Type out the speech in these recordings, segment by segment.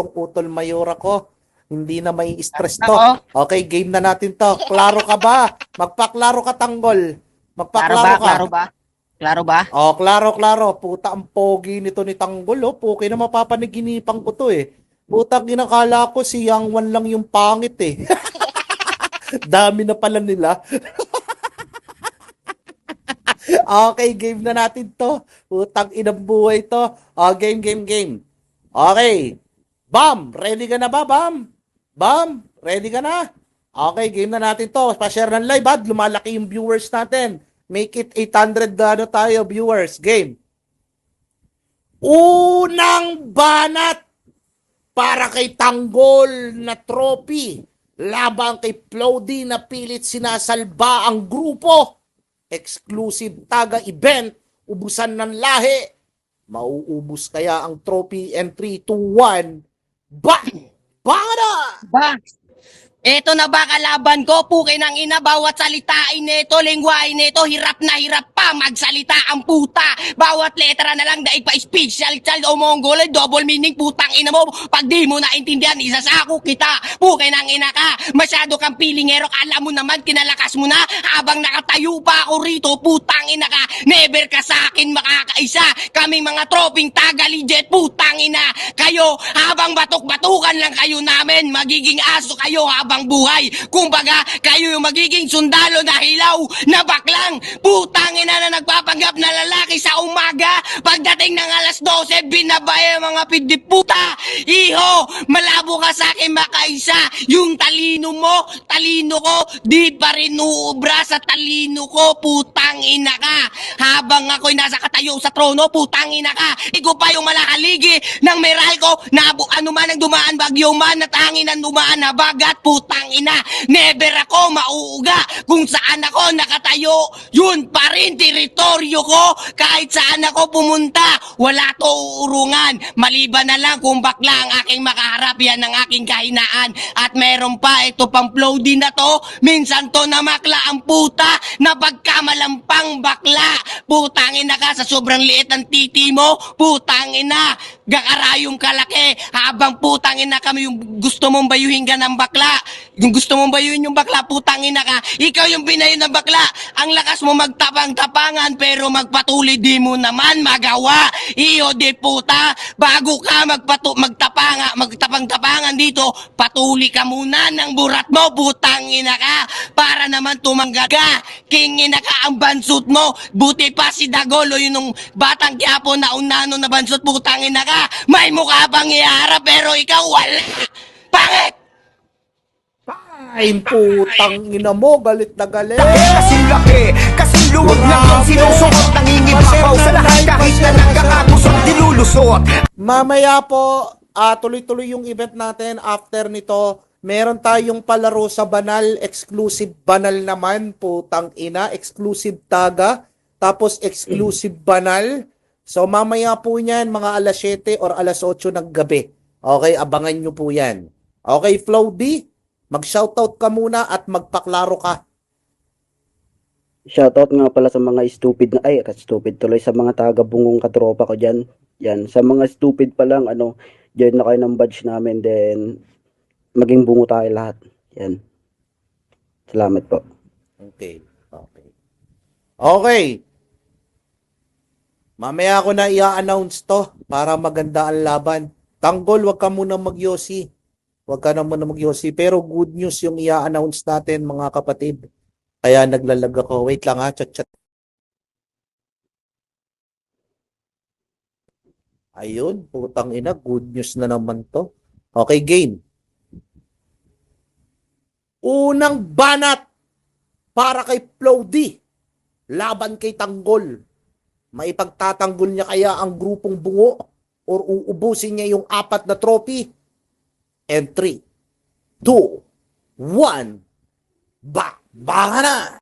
kung utol mayor ako. Hindi na may stress to. Ako? Okay, game na natin to. Klaro ka ba? Magpaklaro ka, Tanggol. Magpaklaro ka. Klaro ba? Klaro ba? Oh, klaro. Puta, ang pogi nito ni Tanggol. Oh, puki na mapapanaginipan ko to eh. Puta, ginakala ko si Yang Wan lang yung pangit eh. Dami na pala nila. Okay, game na natin to. Putang inang buhay to. Oh, game. Okay. Bam! Ready ka na ba, Bam? Bam! Ready ka na? Okay, game na natin to. Pa-share ng live, ad. Lumalaki yung viewers natin. Make it 800 ano tayo, viewers. Game. Unang banat para kay Tanggol na trophy. Labang kay Plody na pilit sinasalba ang grupo. Exclusive taga event. Ubusan ng lahi. Mauubos kaya ang trophy and 3, 2, 1. Bada! Ba? Eto na ba kalaban ko, pukin ng ina, bawat salitain nito, lingwahe nito, hirap na hirap pa magsalita ang puta. Bawat letra na lang daig pa special child o mongoloid, double meaning putang ina mo. Pag di mo naintindihan, isasako kita, pukin ng ina ka. Masyado kang pilingero, kala mo naman, kinalakas mo na. Habang nakatayo pa ako rito, putang ina ka, never ka sa akin makakaisa. Kaming mga troping taga-legit, putang ina. Kayo, habang batok-batukan lang kayo namin, magiging aso kayo habang buhay. Kumbaga, kayo yung magiging sundalo na hilaw na baklang putang ina na nagpapanggap na lalaki sa umaga. Pagdating ng alas 12, binabay ang mga pidiputa. Iho, malabo ka sa akin makaisa. Yung talino mo, talino ko, di pa rin uubra sa talino ko, putang ina ka. Habang ako'y nasa katayo sa trono, putang ina ka. Igo pa yung malakaligi ng Meralco na ano man ang dumaan, bagyo man at hangin ang dumaan na bagat, putang ina. Never ako mauuga kung saan ako nakatayo. Yun pa rin teritoryo ko. Kahit saan ako pumunta, wala to uurungan. Maliban na lang kung bakla ang aking makaharap, yan ang aking kahinaan. At meron pa, ito pang flow din na to. Minsan to na makla ang puta na pagkamalampang bakla. Putang ina ka sa sobrang liit ng titi mo. Putang ina, gakarayong kalaki. Habang putang ina kami yung gusto mong bayuhin ka ng bakla. Yung gusto mong bayuhin yung bakla, putang ina ka. Ikaw yung binayo ng bakla. Ang lakas mo magtapang-tapangan pero magpatuloy di mo naman magawa. Iyo di puta, bago ka magtapang-tapangan dito, patuli ka muna ng burat mo, putang ina ka. Para naman tumanggal ka. King ina ka ang bansut mo. Buti pa si Dagolo, yun nung batang Quiapo na unano na bansut, putang ina ka. May mukha pang iharap pero ikaw wala. Pangit! Ay, putang ina mo, galit na galit. Kasing laki, kasing luwag na yung sinusuot. Nangingibabaw sa lahat kahit na nagkakakusot, dilulusot. Mamaya po, tuloy-tuloy yung event natin. After nito, meron tayong palaro sa banal, exclusive banal naman, putang ina, exclusive taga, tapos exclusive banal. So mamaya po yan, mga alas 7 or alas 8 ng gabi. Okay, abangan nyo po yan. Okay, Flow D, mag-shoutout ka muna at magpaklaro ka. Shoutout nga pala sa mga stupid stupid tuloy sa mga taga-bungong katropa ko dyan. Yan, sa mga stupid pa lang, join na kayo ng badge namin, then maging bungo tayo lahat. Yan. Salamat po. Okay. Mamaya ako na i-announce to para maganda ang laban. Tanggol, wag ka muna magyosi. Pero good news yung i-announce natin, mga kapatid. Kaya naglalag ako. Wait lang ha, chat. Ayun, putang ina, good news na naman to. Okay, game. Unang banat para kay Plody. Laban kay Tanggol. Maipagtatanggol niya kaya ang grupong bungo or uubusin niya yung 4 na trophy. And 3, 2, 1, baka na!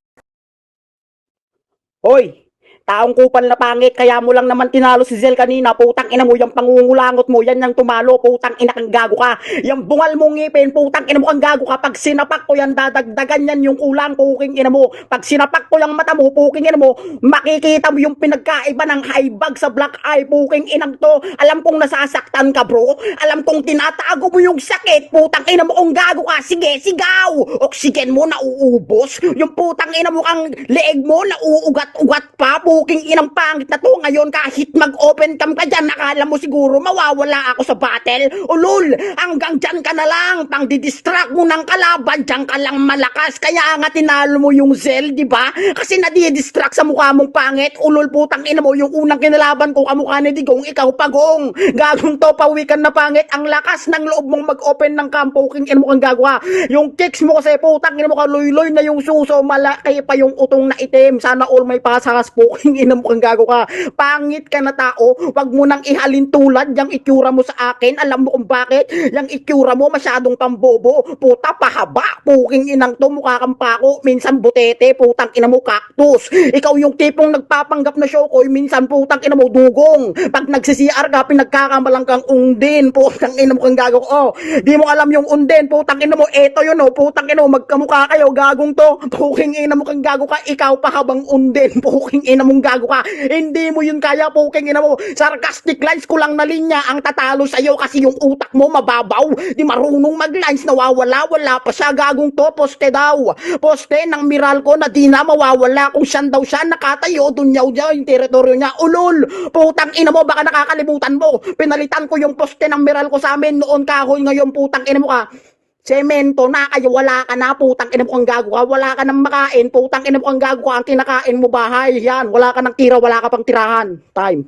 Hoy! Taong kupal na pangit, kaya mo lang naman tinalo si Zel kanina. Putang ina mo, yung pangungulangot mo, yan yung tumalo. Putang ina kang gago ka. Yung bungal mong ngipin, putang ina mo kang gago ka. Pag sinapak ko yan, dadagdagan yan yung kulang, puking ina mo. Pag sinapak ko yung mata mo, puking ina mo, makikita mo yung pinagkaiba ng high bag sa black eye, puking inang to. Alam kong nasasaktan ka, bro. Alam kong tinatago mo yung sakit. Putang ina mo kang gago ka. Sige, sigaw. Oxygen mo nauubos. Yung putang ina mo kang leeg mo nauugat-ugat pa. Puking inang pangit na to. Ngayon kahit mag-open cam ka dyan, nakala mo siguro mawawala ako sa battle. Ulul, hanggang dyan ka na lang. Pang didistract mo ng kalaban, dyan ka lang malakas. Kaya nga tinalo mo yung Zel, di ba? Kasi nadidistract sa mukha mong pangit. Ulul, putang ina mo, yung unang kinalaban ko kamukha ni Digong, ikaw pagong. Gagong to, pawikan na pangit. Ang lakas ng loob mong mag-open ng camp, puking ina mo kang gagawa. Yung kicks mo kasi, putang ina mo ka, luy-luy na yung suso, malaki pa yung utong na itim. Sana all may pasas, puking ina mo kang gago ka. Pangit ka na tao, wag mo nang ihalin tulad yung itsura mo sa akin. Alam mo kung bakit? Yung itsura mo masyadong pambobo. Puta, pahaba. Puking inang to, mukha kang pako. Minsan butete, putang ina mo cactus. Ikaw yung tipong nagpapanggap na shokoy, minsan putang ina mo dugong. Pag nagsi-CR ka, pinagkakamalang kang undin. Putang ina mo kang gago. Oh, di mo alam yung undin. Putang ina mo, eto yun oh. Putang ina mo, magkamukha kayo, gagong to. Puking ina mo kang gago ka. Ikaw pa habang undin. Puking ina mong gago ka. Hindi mo yun kaya, puking ina mo. Sarcastic lines ko lang na linya ang tatalo sa'yo kasi yung utak mo mababaw. Di marunong mag-lines, nawawala-wala pa siya, gagong to. Poste daw. Poste ng Meralco na di na mawawala kung saan daw siya nakatayo. Dunyaw dyan yung teritoryo niya. Ulol, putang ina mo, baka nakakalimutan mo. Pinalitan ko yung poste ng Meralco sa amin noon kahoy, ngayon putang ina mo ka. Semento na kayo, wala ka na, putang ina mo kang gago ka, wala ka nang makain, putang ina mo kang gago ka, ang kinakain mo bahay, yan, wala ka nang tira, wala ka pang tirahan. Time.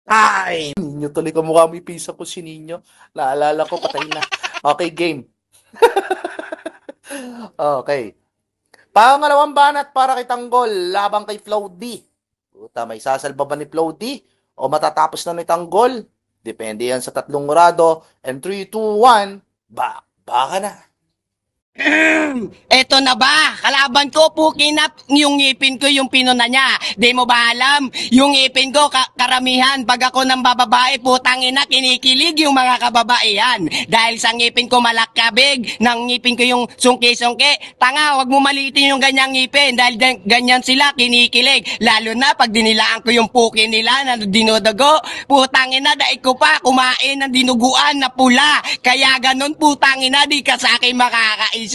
Ay, Ninyo tuloy kamukha mo yung pisa ko si Ninyo. Naalala ko, patay na. Okay, game. Okay. Pangalawang banat para kay Tanggol labang kay Flow D. Puta, may sasalba ba ni Flow D? O matatapos na ni Tanggol? Depende yan sa tatlong rado. And 3, 2, 1, baka na. Eto na ba? Kalaban ko, pukinap yung ngipin ko yung pinuna niya. Di mo ba alam? Yung ngipin ko, karamihan, pag ako ng bababae, putang ina, kinikilig yung mga kababaihan. Dahil sa ngipin ko malakabig, ng ngipin ko yung sungki-sungki. Tanga, wag mo maliitin yung ganyang ngipin. Dahil ganyan sila, kinikilig. Lalo na pag dinilaan ko yung puki nila na dinodago. Putang ina, dahil ko pa kumain ng dinuguan na pula. Kaya ganun, putang ina, di ka sa akin makakain.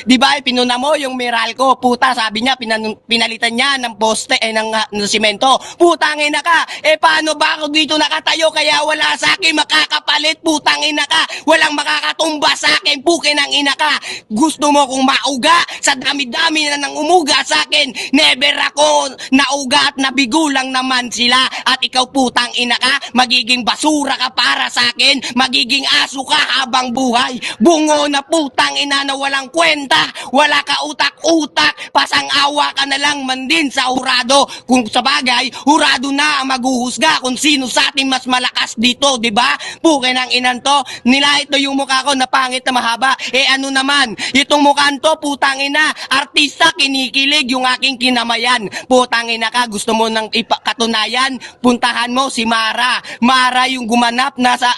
Di ba, pinuna mo yung Meralco, puta, sabi niya, pinalitan niya ng poste, ng simento. Putang ina ka, paano ba ako dito nakatayo, kaya wala sa akin makakapalit, putang ina ka, walang makakatumba sa akin, pukin ng ina ka. Gusto mo kong mauga, sa dami-dami na nang umuga sa akin, never ako nauga at nabigo lang naman sila, at ikaw putang ina ka, magiging basura ka para sa akin, magiging aso ka habang buhay, bungo na putang ina na walang kwenta, wala ka utak-utak, pasang-awa ka na lang man din sa hurado. Kung sa bagay, hurado na ang maghuhusga kung sino sa atin mas malakas dito, di ba? Pukin ang inan to, nilahit to yung mukha ko na pangit na mahaba. Ano naman, itong mukha to, putang ina, artista, kinikilig yung aking kinamayan. Putang ina ka, gusto mo ng katunayan, puntahan mo si Mara. Mara yung gumanap na sa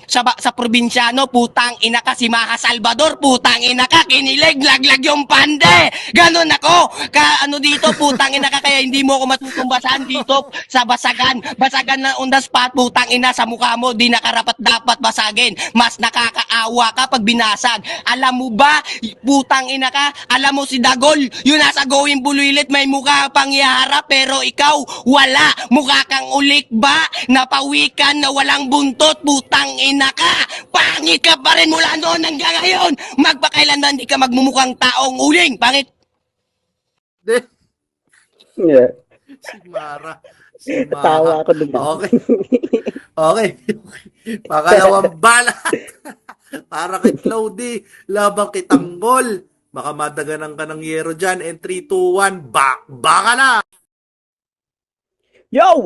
sa probinsyano, putang ina ka, si Maha Salvador, putang ina ka, kinilig, laglag yung pande. Ganon ako. Dito, putang ina ka, kaya hindi mo ako matutumbasan dito sa basagan. Basagan na on the spot, putang ina, sa mukha mo, di nakarapat-dapat basagin. Mas nakakaawa ka pag binasag. Alam mo ba, putang ina ka, alam mo si Dagol, yung nasa Going Buluilit, may mukha pang iharap, pero ikaw, wala. Mukha kang ulik ba? Napawikan na walang buntot, putang ina ka. Pangit ka pa rin mula noon hanggang ngayon. Magpakailanman di ka magmumukhang taong uling. Pangit. Yeah. Si Mara. Si Mara. Tawa ako dun. Okay. Okay. Pangalawang banat para kay Flow D labang kay Tanggol. Baka madaganan ka ng yero dyan. And 3, 2, 1, baka na. Yo,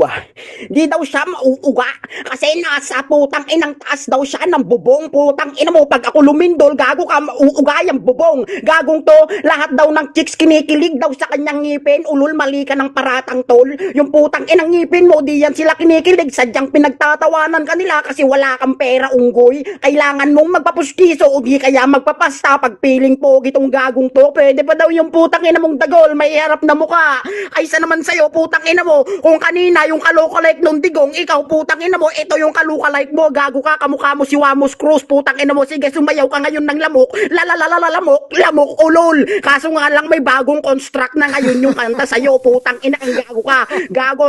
di daw siya mauuga kasi nasa putang inang taas daw siya ng bubong. Putang ina mo, pag ako lumindol, gago ka, mauuga yung bubong. Gagong to, lahat daw ng chicks kinikilig daw sa kanyang ngipin. Ulul, mali ka ng paratang tol. Yung putang inang ngipin mo, di yan sila kinikilig. Sadyang pinagtatawanan kanila kasi wala kang pera, unggoy. Kailangan mong magpapustiso o di kaya magpapasta pag piling pogi tong gagong to. Pwede pa daw yung putang ina mong dagol, may harap na mukha. Kaysa naman sa'yo, putang ina mo, kung kanina yung kalokalike nung digong, ikaw putang ina mo, ito yung kalokalike mo, gago ka, kamukha mo si Wamos Cruz, putang ina mo, sige sumayaw ka ngayon ng lamok, lamok, ulol. Kaso nga lang may bagong construct na ngayon yung kanta sa'yo, putang ina, ang gago ka, gago,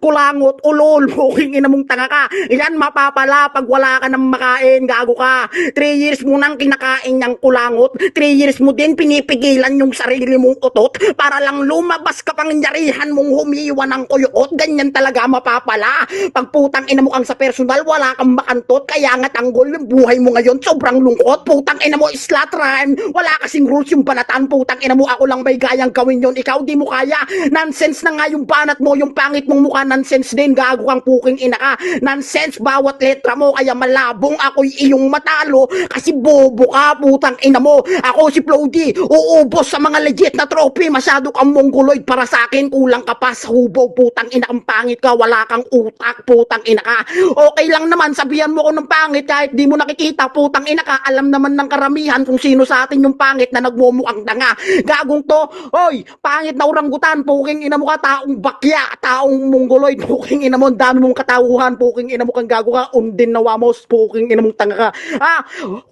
kulangot, ulol, puking ina mong tanga ka, yan mapapala pag wala ka nang makain, gago ka, 3 years mo nang kinakain niyang kulangot, 3 years mo din pinipigilan yung sarili mong utot, para lang lumabas ka pangyarihan mong humiwa ng kuyot, ganyan talaga mapapala. Pag putang ina mo kang sa personal, wala kang makantot, kaya nga tanggol yung buhay mo ngayon, sobrang lungkot, putang ina mo, slut rhyme, wala kasing rules yung banatan, putang ina mo, ako lang may gayang gawin yon, ikaw di mo kaya, nonsense na nga yung banat mo, yung pangit mong mukha, nonsense din, gago kang puking ina ka, nonsense, bawat letra mo, kaya malabong ako'y iyong matalo, kasi bobo ka, putang ina mo, ako si Flowdy, uubos sa mga legit na trophy, masyado kang mongoloid para sa akin, kulang ka pa sa hubog, putang ina kang pangit ka, wala kang utak, putang ina ka. Okay lang naman, sabihan mo ko ng pangit kahit di mo nakikita, putang ina ka, alam naman ng karamihan kung sino sa atin yung pangit na nagmumukhang danga. Gagong to, oy, pangit na orangutan, puking ina mo ka, taong bakya, taong mongoloid, puking ina mo, ang dami mong katauhan, puking ina mo kang gago ka, undin na Wamos, puking ina mong tanga ka.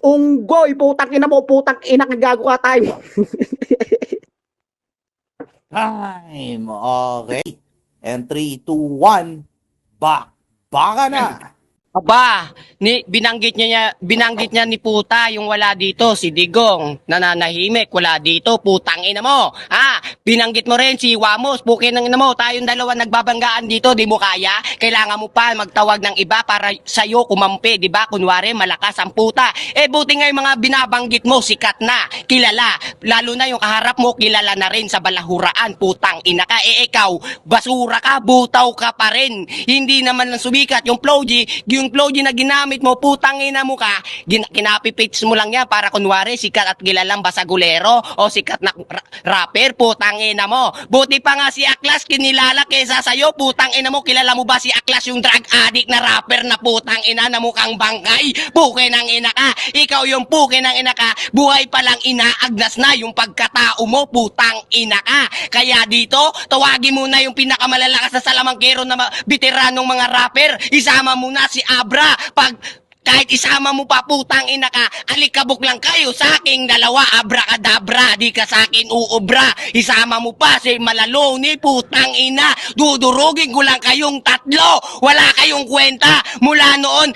Unggoy, putang ina mo, putang ina ka, gago ka tayo. Time. Okay. And 3, 2, 1. Back. Baka na. Aba, binanggit niya ni puta yung wala dito, si Digong, nananahimik, wala dito, putang ina mo. Binanggit mo rin si Wamos, pukin ng ina mo, tayong dalawa nagbabanggaan dito, di mo kaya? Kailangan mo pa magtawag ng iba para sa'yo kumampi, di ba? Kunwari, malakas ang puta. Buti nga yung mga binabanggit mo, sikat na, kilala. Lalo na yung kaharap mo, kilala na rin sa balahuraan, putang ina ka. Ikaw, basura ka, butaw ka pa rin. Hindi naman lang sumikat yung yung Floji na ginamit mo, putang ina mo ka, kinapipits mo lang yan para kunwari sikat at kilalang basagulero o sikat na rapper, putang ina mo. Buti pa nga si Aklas kinilala kesa sa'yo, putang ina mo, kilala mo ba si Aklas yung drug addict na rapper na putang ina na mukhang bangkay? Puke ng ina ka, ikaw yung puke ng ina ka, buhay pa lang inaagnas na yung pagkatao mo, putang ina ka. Kaya dito, tawagin mo na yung pinakamalalakas na salamangkero na veteranong mga rapper, isama mo na si Abra, kahit isama mo pa, putang ina ka, alikabok lang kayo sa aking dalawa, abrakadabra, di ka sa akin uubra, isama mo pa si Malaloni, putang ina, dudurugin ko lang kayong tatlo, wala kayong kwenta, mula noon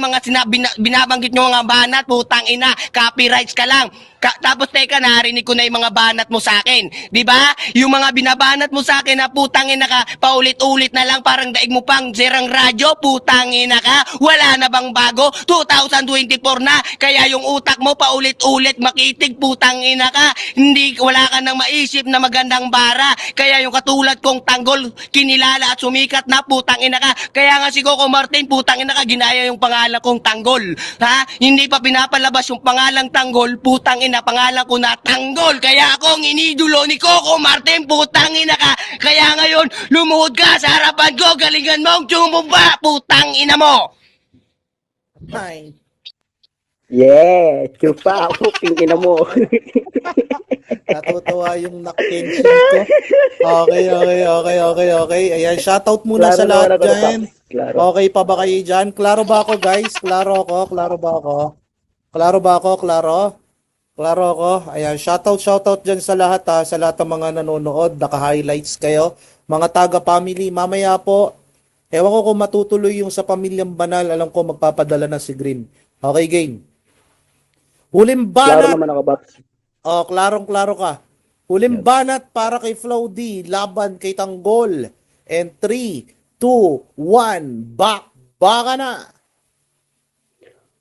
mga binabanggit nyo mga banat, putang ina, copyrights ka lang. Tapos teka, narinig ko na yung mga banat mo sa akin. Di ba? Yung mga binabanat mo sa akin na putang ina ka, paulit-ulit na lang, parang daig mo pang sirang radyo, putang ina ka. Wala na bang bago? 2024 na, kaya yung utak mo paulit-ulit makitig, putang ina ka. Wala ka nang maisip na magandang bara. Kaya yung katulad kong tanggol, kinilala at sumikat na, putang ina ka. Kaya nga si Coco Martin, putang ina ka, ginaya yung pangalan kong tanggol. Hindi pa pinapalabas yung pangalang tanggol, putang ina, pangalan ko na tanggol. Kaya akong inidolo ni Coco Martin, putang ina ka. Kaya ngayon, lumuhod ka sa harapan ko, galingan mong tumumba, putang ina mo. Time. Yeah, chupa, puking ina mo. Natutuwa yung tension ko. Okay. Ayan, shoutout muna sa lahat dyan. Klaro. Okay pa ba kayo dyan? Klaro ba ako, guys? Klaro ako. Ayan, shoutout dyan sa lahat sa lahat ng mga nanonood, naka-highlights kayo. Mga taga-family, mamaya po, ewan ko kung matutuloy yung sa Pamilyang Banal, alam ko magpapadala na si Green. Okay, game. Huling Klaro banat. naman ako, Babs. Klarong-klaro ka. Huling banat para kay Flow D, laban kay Tanggol. And 3, 2, 1, baka na.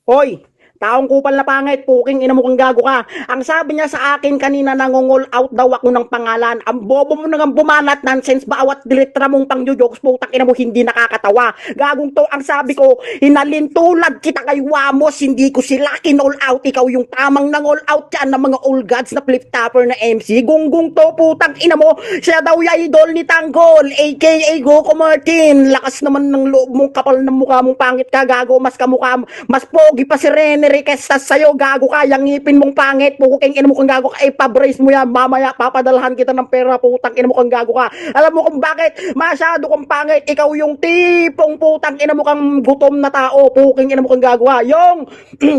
Hoy, Taong kupal na pangit, puking ina mo kang gago ka. Ang sabi niya sa akin kanina, nangongol out daw ako ng pangalan. Ang bobo mo nang bumanat, nonsense, bawat litra mong pang-jokes, putang ina mo, hindi nakakatawa. Gagong to, ang sabi ko, hinalintulad kita kay Wamos, hindi ko sila kinall out. Ikaw yung tamang nangol out dyan ng mga old gods na flip-topper na MC. Gunggong to, putang ina mo, siya daw yung idol ni Tanggol, aka Goku Martin. Lakas naman ng loob mong, kapal ng mukha mong pangit ka, gago, mas kamukha, mas pogi pa si Rene Riquestas sa'yo, gago ka, yung ngipin mong pangit, puking ina mo kang gago ka, ipabrace mo yan, mamaya papadalhan kita ng pera, putang ina mo kang gago ka. Alam mo kung bakit? Masyado kang pangit, ikaw yung tipong putang ina mo kang gutom na tao, puking ina mo kang gago ka. Yung,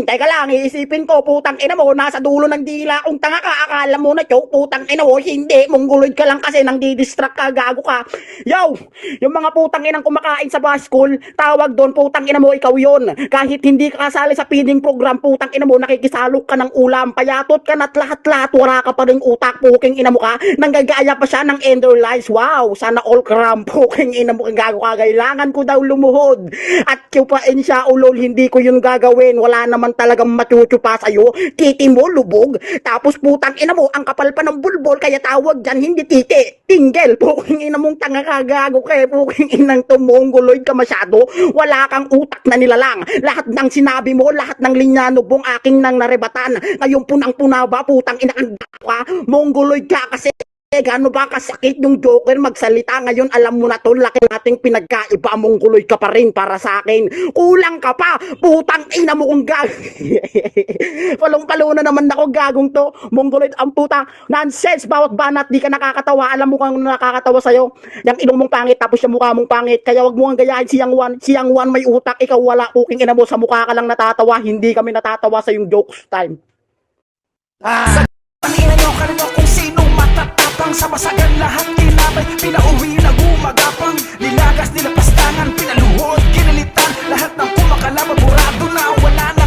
teka lang, iisipin ko, putang ina mo, nasa dulo ng dila, kung tanga ka, akala mo na choke, putang ina mo, hindi, mongoloid ka lang kasi nang didistract ka, gago ka. Yo, yung mga putang inang kumakain sa baskol, tawag doon, putang ina mo, ikaw yon. Kahit hindi ka kasali sa feeding program, putang ina mo, nakikisalok ka ng ulam, payatot ka na't lahat-lahat, wala ka pa ring utak, puking ina mo ka, nanggagaya pa siya ng ender lies. Wow, sana all cram, puking ina mo, gago ka, kailangan ko daw lumuhod at kyupain siya, ulol, hindi ko yun gagawin, wala naman talagang machuchu pa sa'yo, titi mo, lubog, tapos putang ina mo, ang kapal pa ng bulbol, kaya tawag dyan, hindi titi, tinggel, puking ina mong tanga ka, gago ka, puking inang tumongoloid ka masyado, wala kang utak na nilalang, lahat ng sinabi mo, lahat ng linyano bong aking nang narebatan, ngayon punang-puna ba, putang ina ka, mongoloid ka kasi, gaano ba kasakit yung Joker magsalita ngayon, alam mo na to, laki nating pinagkaiba, mongoloid ka pa rin para sa akin, kulang ka pa, putang ina mo kung gag palong-palo na naman ako, gagong to, mongoloid ang puta, nonsense, bawat banat, di ka nakakatawa, alam mo kung nakakatawa sa'yo, yung ilong mong pangit, tapos yung mukha mong pangit, kaya wag mo ang gayahin siyang one may utak, ikaw wala, puking ina mo, sa mukha ka lang natatawa, hindi kami natatawa sa yung jokes time. Tangina nyo, kanino kung sinong matatapang sa masagan lahat kinabay, pinauwi na gumagapang, nilagas, nilapastangan, pinaluhod, kinilitan, lahat ng kumakalaban, burado na, wala na